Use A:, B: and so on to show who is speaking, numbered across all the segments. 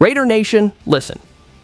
A: Raider Nation, listen.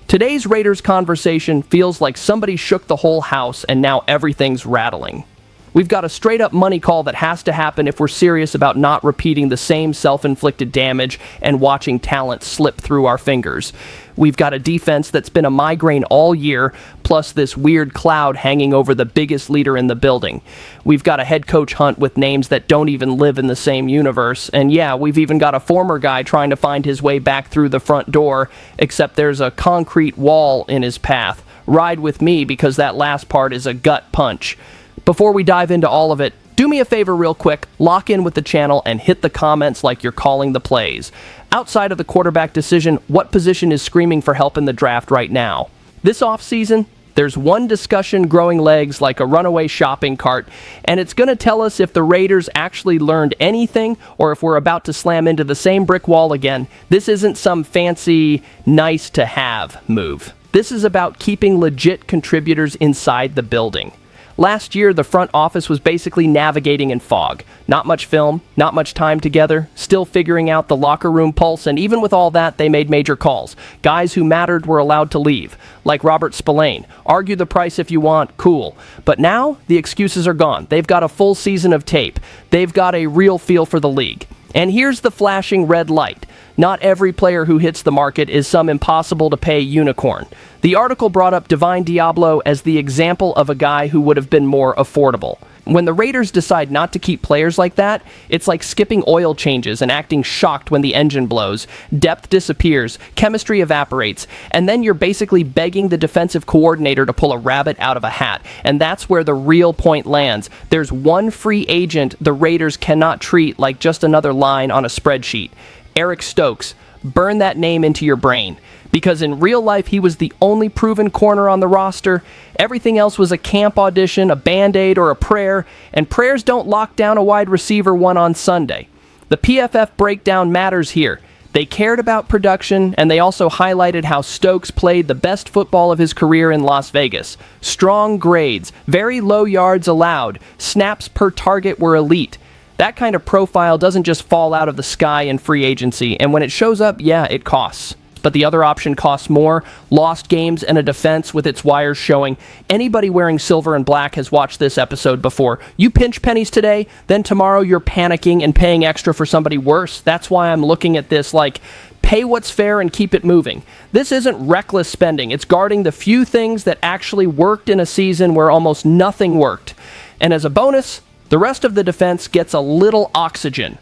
A: Today's Raiders conversation feels like somebody shook the whole house and now everything's rattling. We've got a straight-up money call that has to happen if we're serious about not repeating the same self-inflicted damage and watching talent slip through our fingers. We've got a defense that's been a migraine all year, plus this weird cloud hanging over the biggest leader in the building. We've got a head coach hunt with names that don't even live in the same universe. And yeah, we've even got a former guy trying to find his way back through the front door, except there's a concrete wall in his path. Ride with me because that last part is a gut punch. Before we dive into all of it, do me a favor real quick, lock in with the channel and hit the comments like you're calling the plays. Outside of the quarterback decision, what position is screaming for help in the draft right now? This offseason, there's one discussion growing legs like a runaway shopping cart, and it's going to tell us if the Raiders actually learned anything or if we're about to slam into the same brick wall again. This isn't some fancy, nice-to-have move. This is about keeping legit contributors inside the building. Last year, the front office was basically navigating in fog. Not much film, not much time together, still figuring out the locker room pulse, and even with all that, they made major calls. Guys who mattered were allowed to leave, like Robert Spillane. Argue the price if you want, cool. But now, the excuses are gone. They've got a full season of tape. They've got a real feel for the league. And here's the flashing red light. Not every player who hits the market is some impossible-to-pay unicorn. The article brought up Divine Diablo as the example of a guy who would have been more affordable. When the Raiders decide not to keep players like that, it's like skipping oil changes and acting shocked when the engine blows. Depth disappears, chemistry evaporates, and then you're basically begging the defensive coordinator to pull a rabbit out of a hat. And that's where the real point lands. There's one free agent the Raiders cannot treat like just another line on a spreadsheet. Eric Stokes. Burn that name into your brain. Because in real life, he was the only proven corner on the roster. Everything else was a camp audition, a Band-Aid, or a prayer, and prayers don't lock down a wide receiver one on Sunday. The PFF breakdown matters here. They cared about production, and they also highlighted how Stokes played the best football of his career in Las Vegas. Strong grades, very low yards allowed, snaps per target were elite. That kind of profile doesn't just fall out of the sky in free agency, and when it shows up, yeah, it costs. But the other option costs more, lost games and a defense with its wires showing. Anybody wearing silver and black has watched this episode before. You pinch pennies today, then tomorrow you're panicking and paying extra for somebody worse. That's why I'm looking at this like, pay what's fair and keep it moving. This isn't reckless spending. It's guarding the few things that actually worked in a season where almost nothing worked. And as a bonus, the rest of the defense gets a little oxygen.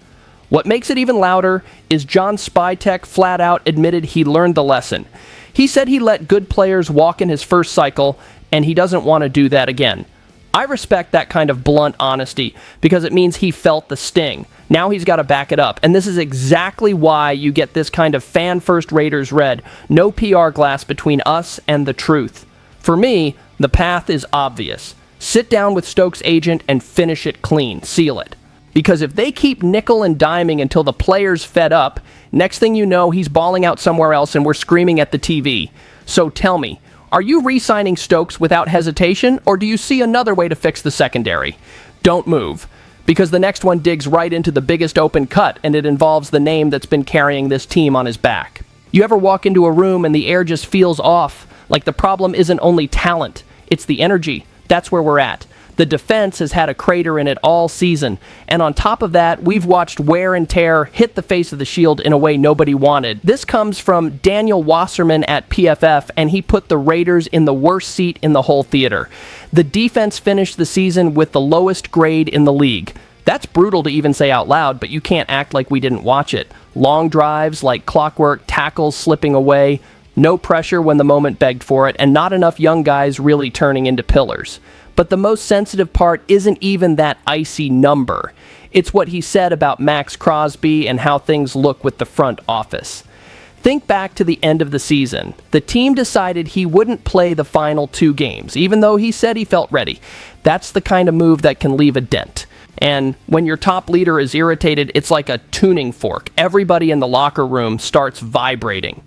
A: What makes it even louder is John Spytek flat out admitted he learned the lesson. He said he let good players walk in his first cycle, and he doesn't want to do that again. I respect that kind of blunt honesty because it means he felt the sting. Now he's got to back it up, and this is exactly why you get this kind of fan-first Raiders red. No PR glass between us and the truth. For me, the path is obvious. Sit down with Stokes' agent and finish it clean. Seal it. Because if they keep nickel and diming until the player's fed up, next thing you know, he's balling out somewhere else and we're screaming at the TV. So tell me, are you re-signing Stokes without hesitation, or do you see another way to fix the secondary? Don't move, because the next one digs right into the biggest open cut, and it involves the name that's been carrying this team on his back. You ever walk into a room and the air just feels off, like the problem isn't only talent, it's the energy. That's where we're at. The defense has had a crater in it all season, and on top of that, we've watched wear and tear hit the face of the shield in a way nobody wanted. This comes from Daniel Wasserman at PFF, and he put the Raiders in the worst seat in the whole theater. The defense finished the season with the lowest grade in the league. That's brutal to even say out loud, but you can't act like we didn't watch it. Long drives like clockwork, tackles slipping away, no pressure when the moment begged for it, and not enough young guys really turning into pillars. But the most sensitive part isn't even that icy number. It's what he said about Max Crosby and how things look with the front office. Think back to the end of the season. The team decided he wouldn't play the final 2 games, even though he said he felt ready. That's the kind of move that can leave a dent. And when your top leader is irritated, it's like a tuning fork. Everybody in the locker room starts vibrating.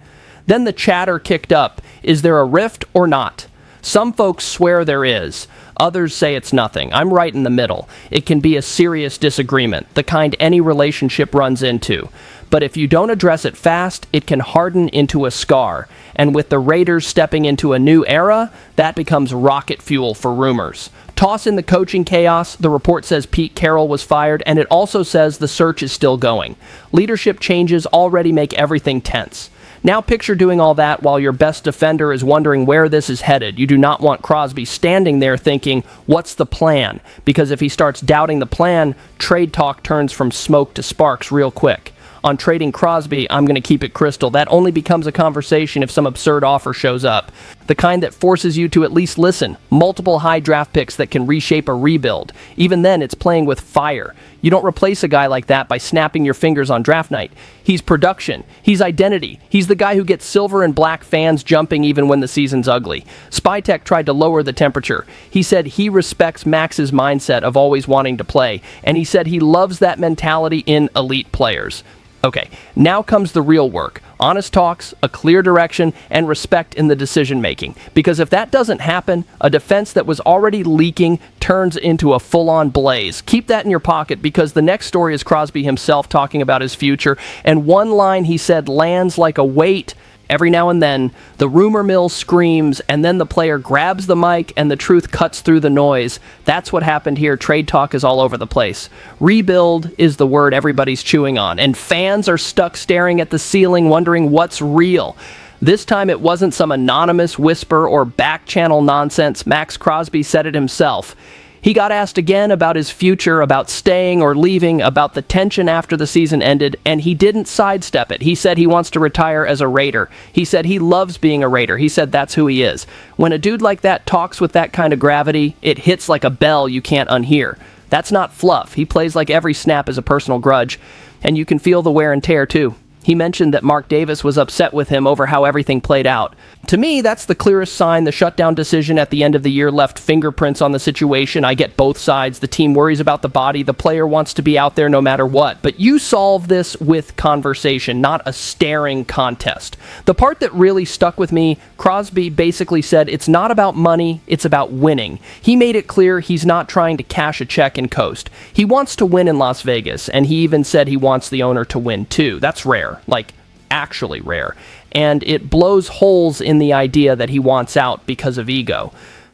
A: Then the chatter kicked up. Is there a rift or not? Some folks swear there is. Others say it's nothing. I'm right in the middle. It can be a serious disagreement, the kind any relationship runs into. but if you don't address it fast, it can harden into a scar. And with the Raiders stepping into a new era, that becomes rocket fuel for rumors. Toss in the coaching chaos, the report says Pete Carroll was fired, and it also says the search is still going. Leadership changes already make everything tense. Now picture doing all that while your best defender is wondering where this is headed. You do not want Crosby standing there thinking, what's the plan? Because if he starts doubting the plan, trade talk turns from smoke to sparks real quick. On trading Crosby, I'm going to keep it crystal. That only becomes a conversation if some absurd offer shows up. The kind that forces you to at least listen. Multiple high draft picks that can reshape a rebuild. Even then, it's playing with fire. You don't replace a guy like that by snapping your fingers on draft night. He's production. He's identity. He's the guy who gets silver and black fans jumping even when the season's ugly. Spytek tried to lower the temperature. He said he respects Max's mindset of always wanting to play, and he said he loves that mentality in elite players. Okay, now comes the real work. Honest talks, a clear direction, and respect in the decision-making. Because if that doesn't happen, a defense that was already leaking turns into a full-on blaze. Keep that in your pocket, because the next story is Crosby himself talking about his future, and one line he said lands like a weight. Every now and then, the rumor mill screams, and then the player grabs the mic, and the truth cuts through the noise. That's what happened here. Trade talk is all over the place. Rebuild is the word everybody's chewing on, and fans are stuck staring at the ceiling wondering what's real. This time it wasn't some anonymous whisper or back-channel nonsense. Max Crosby said it himself. He got asked again about his future, about staying or leaving, about the tension after the season ended, and he didn't sidestep it. He said he wants to retire as a Raider. He said he loves being a Raider. He said that's who he is. When a dude like that talks with that kind of gravity, it hits like a bell you can't unhear. That's not fluff. He plays like every snap is a personal grudge, and you can feel the wear and tear too. He mentioned that Mark Davis was upset with him over how everything played out. To me, that's the clearest sign the shutdown decision at the end of the year left fingerprints on the situation. I get both sides. The team worries about the body. The player wants to be out there no matter what. But you solve this with conversation, not a staring contest. The part that really stuck with me, Crosby basically said it's not about money, it's about winning. He made it clear he's not trying to cash a check and coast. He wants to win in Las Vegas, and he even said he wants the owner to win too. That's rare. Like, actually rare. And it blows holes in the idea that he wants out because of ego.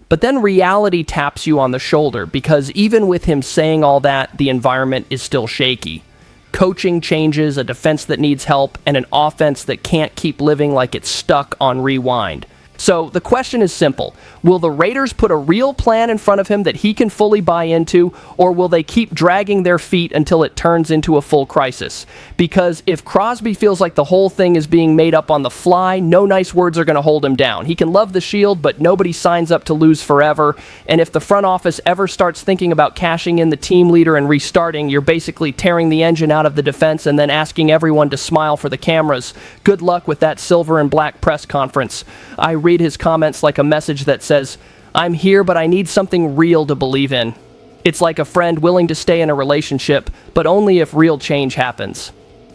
A: But then reality taps you on the shoulder, because even with him saying all that, the environment is still shaky. Coaching changes, a defense that needs help, and an offense that can't keep living like it's stuck on rewind. So the question is simple. Will the Raiders put a real plan in front of him that he can fully buy into, or will they keep dragging their feet until it turns into a full crisis? Because if Crosby feels like the whole thing is being made up on the fly, no nice words are going to hold him down. He can love the Shield, but nobody signs up to lose forever. And if the front office ever starts thinking about cashing in the team leader and restarting, you're basically tearing the engine out of the defense and then asking everyone to smile for the cameras. Good luck with that silver and black press conference. I read his comments like a message that says, I'm here, but I need something real to believe in. It's like a friend willing to stay in a relationship, but only if real change happens.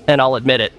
A: And I'll admit it.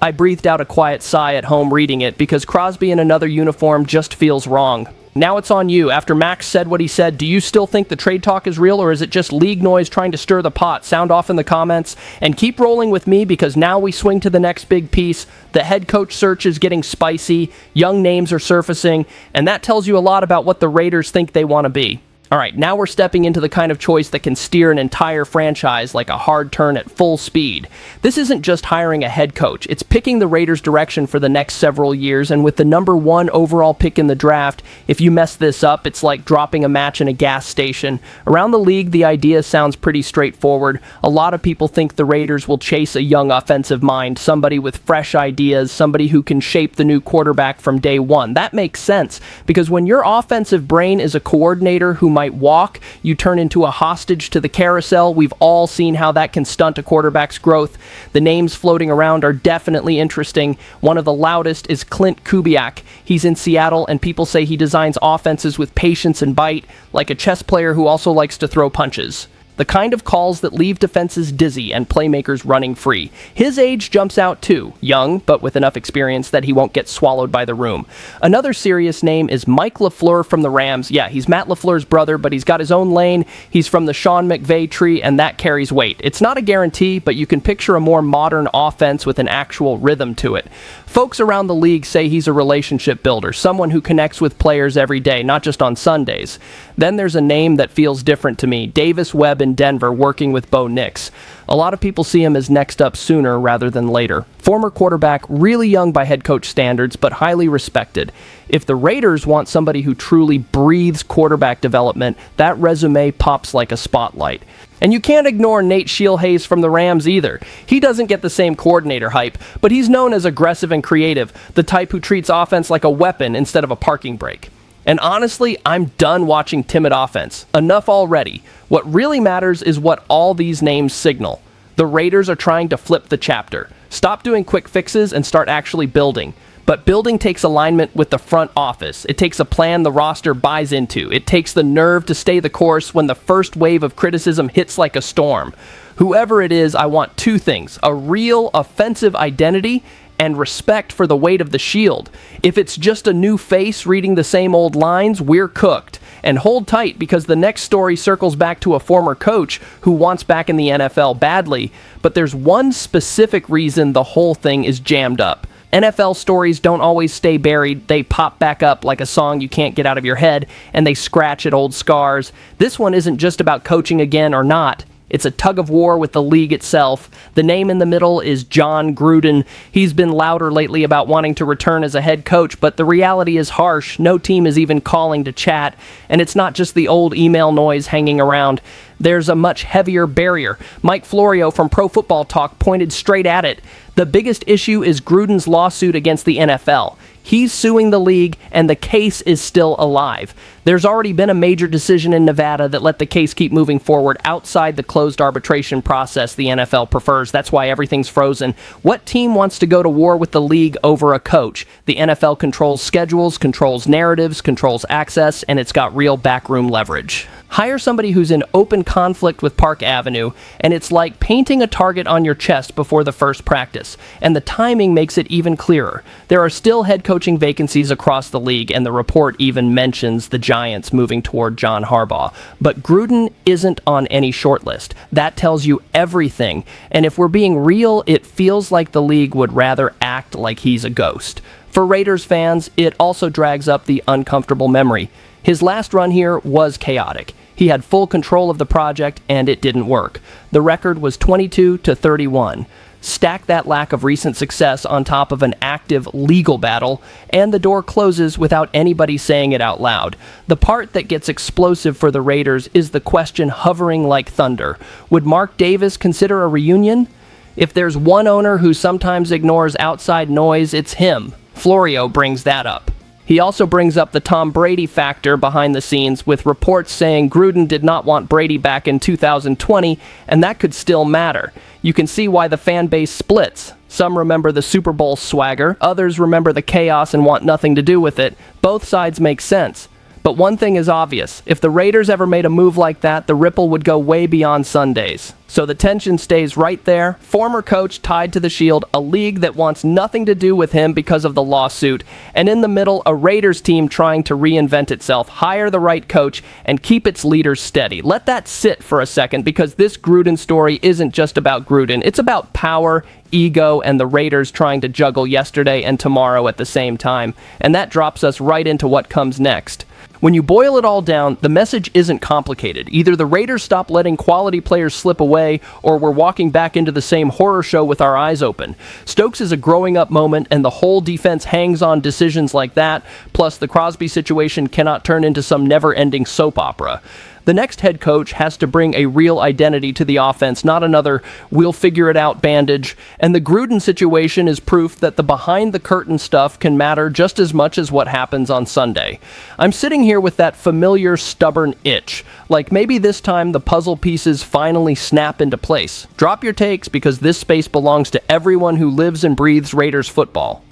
A: I breathed out a quiet sigh at home reading it, because Crosby in another uniform just feels wrong. Now it's on you. After Max said what he said, do you still think the trade talk is real, or is it just league noise trying to stir the pot? Sound off in the comments, and keep rolling with me, because now we swing to the next big piece. The head coach search is getting spicy, young names are surfacing, and that tells you a lot about what the Raiders think they want to be. All right, now we're stepping into the kind of choice that can steer an entire franchise like a hard turn at full speed. This isn't just hiring a head coach. It's picking the Raiders' direction for the next several years, and with the number 1 overall pick in the draft, if you mess this up, it's like dropping a match in a gas station. Around the league, the idea sounds pretty straightforward. A lot of people think the Raiders will chase a young offensive mind, somebody with fresh ideas, somebody who can shape the new quarterback from day one. That makes sense, because when your offensive brain is a coordinator who might walk, you turn into a hostage to the carousel. We've all seen how that can stunt a quarterback's growth. The names floating around are definitely interesting. One of the loudest is Clint Kubiak. He's in Seattle, and people say he designs offenses with patience and bite, like a chess player who also likes to throw punches. the kind of calls that leave defenses dizzy and playmakers running free. His age jumps out too, young, but with enough experience that he won't get swallowed by the room. Another serious name is Mike LaFleur from the Rams. Yeah, he's Matt LaFleur's brother, but he's got his own lane. He's from the Sean McVay tree, and that carries weight. It's not a guarantee, but you can picture a more modern offense with an actual rhythm to it. Folks around the league say he's a relationship builder, someone who connects with players every day, not just on Sundays. Then there's a name that feels different to me, Davis Webb in Denver working with Bo Nix. A lot of people see him as next up sooner rather than later. Former quarterback, really young by head coach standards, but highly respected. If the Raiders want somebody who truly breathes quarterback development, that resume pops like a spotlight. And you can't ignore Nate Scheelhaase from the Rams either. He doesn't get the same coordinator hype, but he's known as aggressive and creative, the type who treats offense like a weapon instead of a parking brake. And honestly, I'm done watching timid offense. Enough already. What really matters is what all these names signal. The Raiders are trying to flip the chapter. Stop doing quick fixes and start actually building. But building takes alignment with the front office. It takes a plan the roster buys into. It takes the nerve to stay the course when the first wave of criticism hits like a storm. Whoever it is, I want two things: a real offensive identity and respect for the weight of the shield. If it's just a new face reading the same old lines, we're cooked. And hold tight, because the next story circles back to a former coach who wants back in the NFL badly. But there's one specific reason the whole thing is jammed up. NFL stories don't always stay buried. They pop back up like a song you can't get out of your head, and they scratch at old scars. This one isn't just about coaching again or not. It's a tug of war with the league itself. The name in the middle is John Gruden. He's been louder lately about wanting to return as a head coach, but the reality is harsh. No team is even calling to chat, and it's not just the old email noise hanging around. There's a much heavier barrier. Mike Florio from Pro Football Talk pointed straight at it. The biggest issue is Gruden's lawsuit against the NFL. He's suing the league, and the case is still alive. There's already been a major decision in Nevada that let the case keep moving forward outside the closed arbitration process the NFL prefers. That's why everything's frozen. What team wants to go to war with the league over a coach? The NFL controls schedules, controls narratives, controls access, and it's got real backroom leverage. Hire somebody who's in open conflict with Park Avenue, and it's like painting a target on your chest before the first practice. And the timing makes it even clearer. There are still head coaching vacancies across the league, and the report even mentions the Giants moving toward John Harbaugh. But Gruden isn't on any short list. That tells you everything. And if we're being real, it feels like the league would rather act like he's a ghost. For Raiders fans, it also drags up the uncomfortable memory. His last run here was chaotic. He had full control of the project, and it didn't work. The record was 22-31. Stack that lack of recent success on top of an active legal battle, and the door closes without anybody saying it out loud. The part that gets explosive for the Raiders is the question hovering like thunder. Would Mark Davis consider a reunion? If there's one owner who sometimes ignores outside noise, it's him. Florio brings that up. He also brings up the Tom Brady factor behind the scenes, with reports saying Gruden did not want Brady back in 2020, and that could still matter. You can see why the fan base splits. Some remember the Super Bowl swagger, others remember the chaos and want nothing to do with it. Both sides make sense. But one thing is obvious: if the Raiders ever made a move like that, the ripple would go way beyond Sundays. So the tension stays right there. Former coach tied to the shield, a league that wants nothing to do with him because of the lawsuit, and in the middle, a Raiders team trying to reinvent itself, hire the right coach, and keep its leaders steady. Let that sit for a second, because this Gruden story isn't just about Gruden. It's about power, ego, and the Raiders trying to juggle yesterday and tomorrow at the same time. And that drops us right into what comes next. When you boil it all down, the message isn't complicated. Either the Raiders stop letting quality players slip away, or we're walking back into the same horror show with our eyes open. Stokes is a growing up moment, and the whole defense hangs on decisions like that, plus the Crosby situation cannot turn into some never-ending soap opera. The next head coach has to bring a real identity to the offense, not another "we'll figure it out" bandage. And the Gruden situation is proof that the behind-the-curtain stuff can matter just as much as what happens on Sunday. I'm sitting here with that familiar stubborn itch, like maybe this time the puzzle pieces finally snap into place. Drop your takes, because this space belongs to everyone who lives and breathes Raiders football.